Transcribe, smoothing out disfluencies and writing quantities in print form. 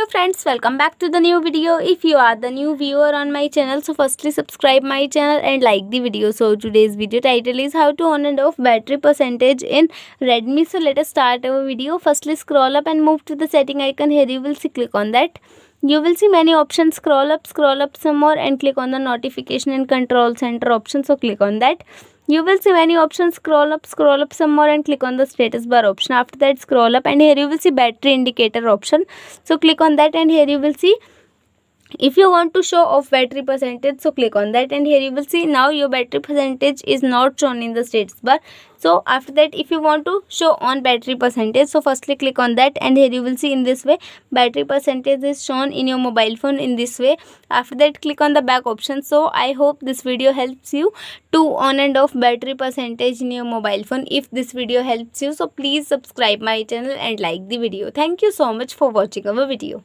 Hello friends, welcome back to the new video. If you are the new viewer on my channel, so firstly subscribe my channel and like the video. So today's video title is how to on and off battery percentage in Redmi. So let us start our video. Firstly scroll up and move to the setting icon. Here you will see, click on that. You will see many options. Scroll up some more and click on the notification and control center option. So click on that. You will see many options. Scroll up some more and click on the status bar option. After that scroll up and here you will see battery indicator option. So click on that and here you will see if you want to show off battery percentage, so click on that and here you will see now your battery percentage is not shown in the status bar. So after that, if you want to show on battery percentage, so firstly click on that and here you will see in this way battery percentage is shown in your mobile phone in this way. After that click on the back option. So I hope this video helps you to on and off battery percentage in your mobile phone. If this video helps you, so please subscribe my channel and like the video. Thank you so much for watching our video.